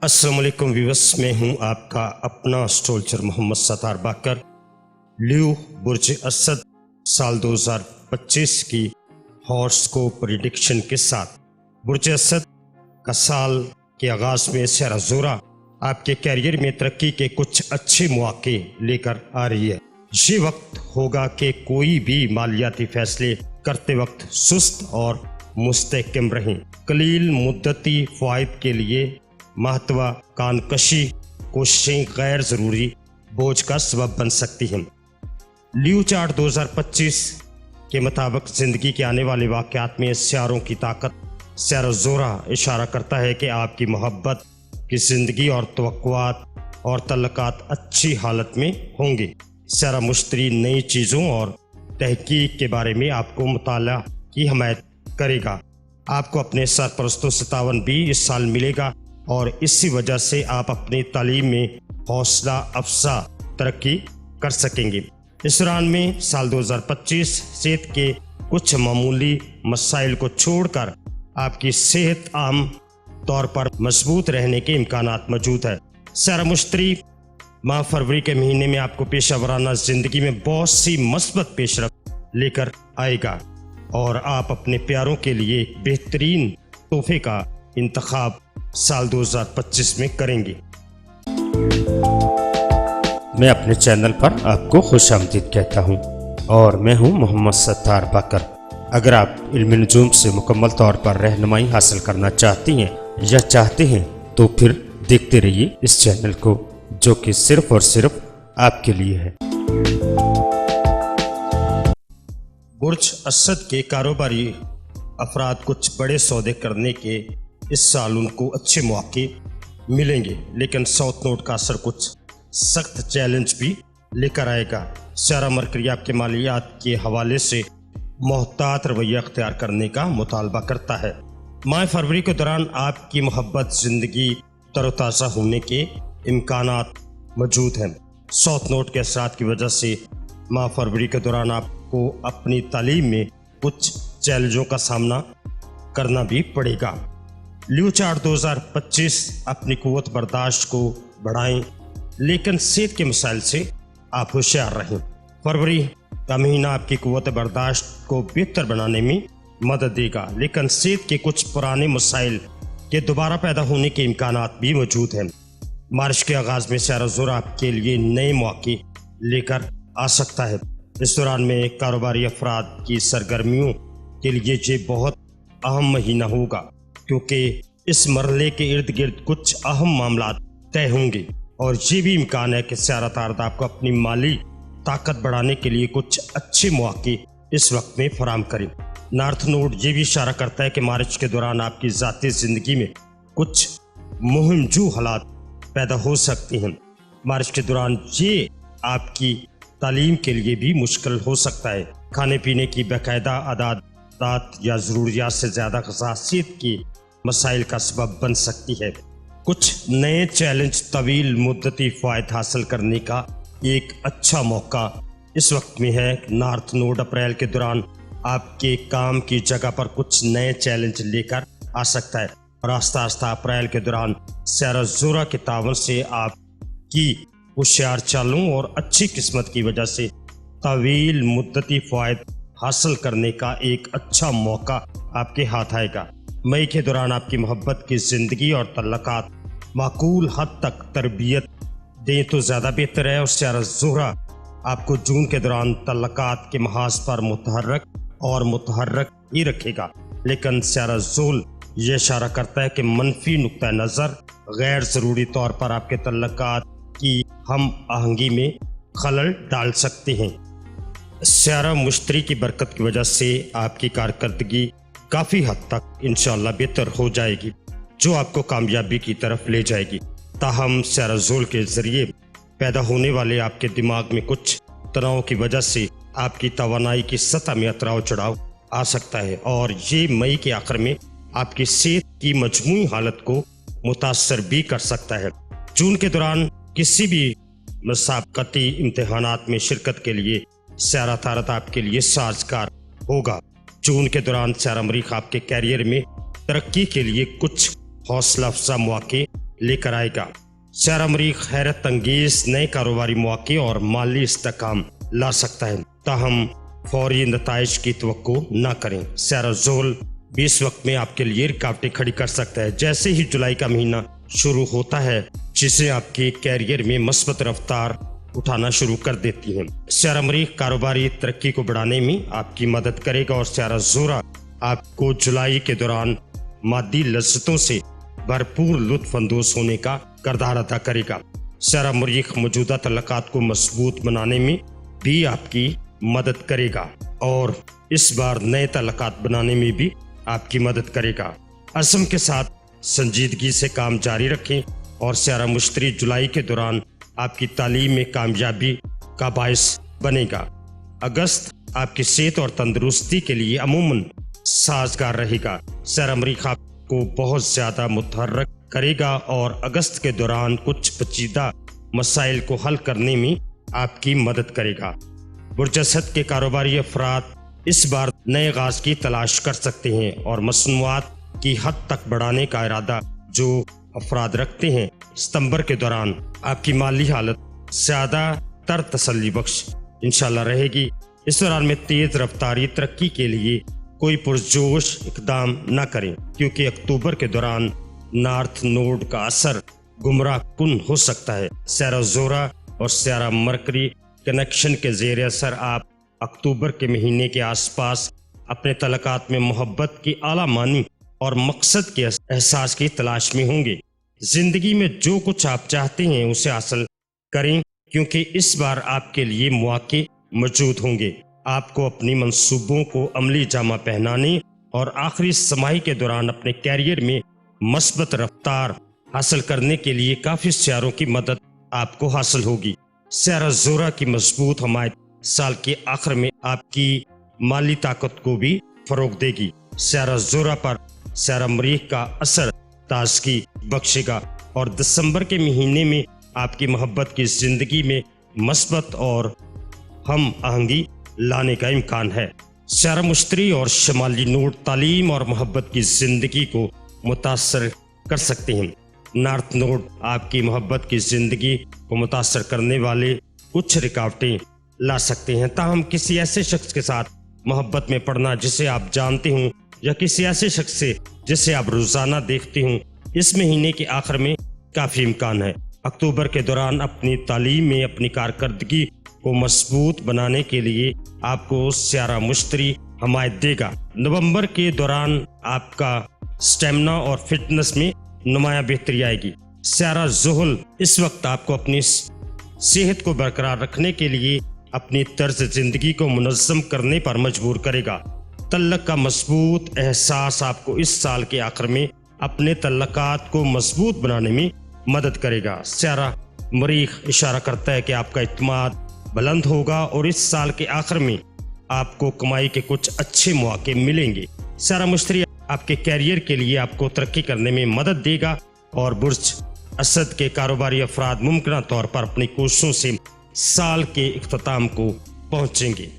अस्सलाम वालेकुम व्यूअर्स, मैं हूं आपका अपना एस्ट्रोलॉजर मोहम्मद सत्तार बाकर। लियो बुर्ज असद साल 2025 की हॉरोस्कोप प्रेडिक्शन के साथ बुर्ज असद का साल के आगाज में शहर ज़ोरा आपके कैरियर में तरक्की के कुछ अच्छे मौके लेकर आ रही है। ये वक्त होगा कि कोई भी मालियाती फैसले करते वक्त सुस्त और मुस्तहकम रहें। कलील मुद्दती फ़ायद के लिए महत्वाकांक्षी कोशिशें गैर ज़रूरी बोझ का सबब बन सकती हैं। लियो चार्ट 2025 के मुताबिक ज़िंदगी के आने वाले वाक़यात में सियारों की ताकत सियारा ज़ोरा इशारा करता है कि आपकी मोहब्बत की ज़िंदगी और तवक्कुआत और तल्लुकात अच्छी हालत में होंगे। सियारा मुश्तरी नई चीज़ों और तहकीक के बारे में आपको मुताला की हमायत करेगा। आपको अपने सरपरस्तों से तावन भी इस साल मिलेगा और इसी वजह से आप अपनी तालीम में हौसला अफजा तरक्की कर सकेंगे। इस दौरान में साल 2025 सेहत के कुछ मामूली मसाइल को छोड़कर आपकी सेहत आम तौर पर मजबूत रहने के इम्कानात मौजूद है। सियारा मुश्तरी माह फरवरी के महीने में आपको पेशा वराना ज़िंदगी में बहुत सी मस्बत पेशरफ्त लेकर आएगा और आप अपने प्यारों के लिए एक बेहतरीन तोहफे का इंतखाब साल 2025 में करेंगे। मैं अपने चैनल पर आपको खुशामदीद कहता हूं और मैं हूं मोहम्मद सत्तार बाकर। अगर आप इल्म नुजूम से मुकम्मल तौर पर रहनुमाई हासिल करना चाहती हैं या चाहते हैं तो फिर देखते रहिए इस चैनल को, जो कि सिर्फ और सिर्फ आपके लिए है। बुर्ज असद के कारोबारी अफराद कुछ बड़े सौदे करने के इस साल उनको अच्छे मौके मिलेंगे, लेकिन साउथ नोड का असर कुछ सख्त चैलेंज भी लेकर आएगा। सियारा मरकरी आपके मालियात के हवाले से मोहतात रवैया अख्तियार करने का मुतालबा करता है। माह फरवरी के दौरान आपकी मोहब्बत ज़िंदगी तरोताज़ा होने के इम्कानात मौजूद हैं। साउथ नोड के असरात की वजह से माह फरवरी के दौरान आपको अपनी तालीम में कुछ चैलेंजों का सामना करना भी पड़ेगा। लियो चार्ट 2025 अपनी कुव्वत बर्दाश्त को बढ़ाएं, लेकिन सेहत के मसाइल से आप होशियार रहें। फरवरी का महीना आपकी कुव्वत बर्दाश्त को बेहतर बनाने में मदद देगा, लेकिन सेहत के कुछ पुराने मसाइल के दोबारा पैदा होने के इम्कानात भी मौजूद हैं। मार्च के आगाज़ में सियारा ज़ोरा आपके लिए नए मौके लेकर आ सकता है। इस दौरान में कारोबारी अफराद की सरगर्मियों के लिए ये बहुत अहम महीना होगा, क्योंकि इस मरहले के इर्द गिर्द कुछ अहम मामला तय होंगे और ये भी इम्कान है कि सियारा तारद आपको अपनी माली ताकत बढ़ाने के लिए कुछ अच्छे मौके इस वक्त में फराम करें। नॉर्थ नोड ये भी इशारा करता है कि मार्च के दौरान आपकी ज़ाती ज़िंदगी में कुछ मुहिमजू हालात पैदा हो सकते हैं। मार्च के दौरान ये आपकी तालीम के लिए भी मुश्किल हो सकता है। खाने पीने की बाकायदा आदत या ज़रूरियात से ज़्यादा ग़िज़ासियत की मसाइल का सबब बन सकती है। कुछ नए चैलेंज तवील मुद्दती फ़ायदा हासिल करने का एक अच्छा मौका इस वक्त में है। नॉर्थ नोड अप्रैल के दौरान आपके काम की जगह पर कुछ नए चैलेंज लेकर आ सकता है और आस्ता आस्ता अप्रैल के दौरान सियारा ज़ोरा के तावन से आपकी होशियार चालों और अच्छी किस्मत की वजह से तवील मुद्दती फ़ायदा हासिल करने का एक अच्छा मौका आपके हाथ आएगा। मई के दौरान आपकी मोहब्बत की ज़िंदगी और तल्लुकात माकूल हद तक तरबियत दें तो ज़्यादा बेहतर है और सियारा ज़ोरा आपको जून के दौरान तल्लुकात के महाज पर मुतहर्रक ही रखेगा, लेकिन सियारा ज़ोल ये इशारा करता है कि मनफी नुक्ता नज़र गैर ज़रूरी तौर पर आपके तल्लुकात की हम आहंगी में खलल डाल सकते हैं। सियारा मुश्तरी की बरकत की वजह से आपकी कारकर्दगी काफ़ी हद तक इंशाअल्लाह बेहतर हो जाएगी, जो आपको कामयाबी की तरफ ले जाएगी। ताहम सियारा ज़ोल के ज़रिए पैदा होने वाले आपके दिमाग में कुछ तनाव की वजह से आपकी तवानाई की सतह में उतराव चढ़ाव आ सकता है और ये मई के आखिर में आपकी सेहत की मजमूई हालत को मुतासर भी कर सकता है। जून के दौरान किसी भी मुसाबकती इम्तहानात में शिरकत के लिए सियारा तारद आपके लिए साजगार होगा। जून के दौरान सियारा मरीख आपके कैरियर में तरक्की के लिए कुछ हौसला अफजा मौके लेकर आएगा। शायरा मरीख हैरत अंगेज नए कारोबारी मौके और माली इस्तेहकाम ला सकता है, ताहम फौरी नताइज की तवक्को न करें। शायरा ज़ुहल भी इस वक्त में आपके लिए रुकावटें खड़ी कर सकता है। जैसे ही जुलाई का महीना शुरू होता है, चीज़ें आपके कैरियर में मस्बत रफ्तार उठाना शुरू कर देती हैं। शायरा मरीख कारोबारी तरक्की को बढ़ाने में आपकी मदद करेगा और शायरा ज़ोहरा आपको जुलाई के दौरान मादी लज्जतों से भरपूर लुत्फ अंदोज होने का किरदार अदा करेगा। शायरा मरीख मौजूदा तल्लुकात को मजबूत बनाने में भी आपकी मदद करेगा और इस बार नए तल्लुकात बनाने में भी आपकी मदद करेगा। अज़्म के साथ संजीदगी से काम जारी रखें और शायरा मुश्तरी जुलाई के दौरान आपकी तालीम में कामयाबी का बायस बनेगा। अगस्त आपकी सेहत और तंदुरुस्ती के लिए अमूमन साजगार रहेगा। शायरा मरीख आपको बहुत ज़्यादा मुतहर्रिक करेगा और अगस्त के दौरान कुछ पेचीदा मसाइल को हल करने में आपकी मदद करेगा। बुर्ज असद के कारोबारी अफराद इस बार नए आगाज की तलाश कर सकते हैं और मसनूआत की हद तक बढ़ाने का इरादा जो अफराद रखते हैं, सितंबर के दौरान आपकी माली हालत ज़्यादातर तसल्ली बख्श इंशाल्लाह रहेगी। इस दौरान में तेज़ रफ्तारी तरक्की के लिए कोई पुरजोश इकदाम न करें, क्योंकि अक्टूबर के दौरान नॉर्थ नोड का असर गुमराह कुन हो सकता है। शायरा ज़ोहरा और शायरा मरकरी कनेक्शन के ज़ेर असर आप अक्टूबर के महीने के आसपास अपने तल्लुकात में मोहब्बत की आला मानी और मकसद के एहसास की तलाश में होंगे। ज़िंदगी में जो कुछ आप चाहते हैं उसे हासिल करें, क्योंकि इस बार आपके लिए मौके मौजूद होंगे। आपको अपनी मंसूबों को अमली जामा पहनाने और आखिरी समाही के दौरान अपने कैरियर में मस्बत रफ्तार हासिल करने के लिए काफ़ी सियारों की मदद आपको हासिल होगी। शायरा ज़ोहरा की मजबूत हमायत साल के आखिर में आपकी माली ताकत को भी फरोग देगी। शायरा ज़ोहरा पर शायरा मरीख का असर ताजगी बख्शेगा और दिसंबर के महीने में आपकी मोहब्बत की ज़िंदगी में मस्बत और हम आहंगी लाने का इम्कान है। शायरा मुश्तरी और शमाली नोड तालीम और मोहब्बत की ज़िंदगी को मुतासर कर सकते हैं। नॉर्थ नोड आपकी मोहब्बत की ज़िंदगी को मुतासर करने वाले कुछ रुकावटें ला सकते हैं, ताहम किसी ऐसे शख्स के साथ मोहब्बत में पड़ना जिसे आप जानते हों या किसी ऐसे शख्स से जिसे आप रोज़ाना देखते हों, इस महीने के आखिर में काफ़ी इम्कान है। अक्टूबर के दौरान अपनी तालीम में अपनी कारकर्दगी को मजबूत बनाने के लिए आपको शायरा मुश्तरी हमायत देगा। नवंबर के दौरान आपका स्टेमिना और फिटनेस में नुमाया बेहतरी आएगी। शायरा ज़ुहल इस वक्त आपको अपनी सेहत को बरकरार रखने के लिए अपनी तर्ज ज़िंदगी को मुनज़्ज़म करने पर मजबूर करेगा। तल्लक का मजबूत एहसास आपको इस साल के आखिर में अपने तल्लकात को मजबूत बनाने में मदद करेगा। शायरा मरीख इशारा करता है कि आपका इत्मीनान बुलंद होगा और इस साल के आखिर में आपको कमाई के कुछ अच्छे मौके मिलेंगे। शायरा मुश्तरी आपके कैरियर के लिए आपको तरक्की करने में मदद देगा और बुर्ज असद के कारोबारी अफराद मुमकिन तौर पर अपनी कोशिशों से साल के इख्तिताम को पहुंचेंगे।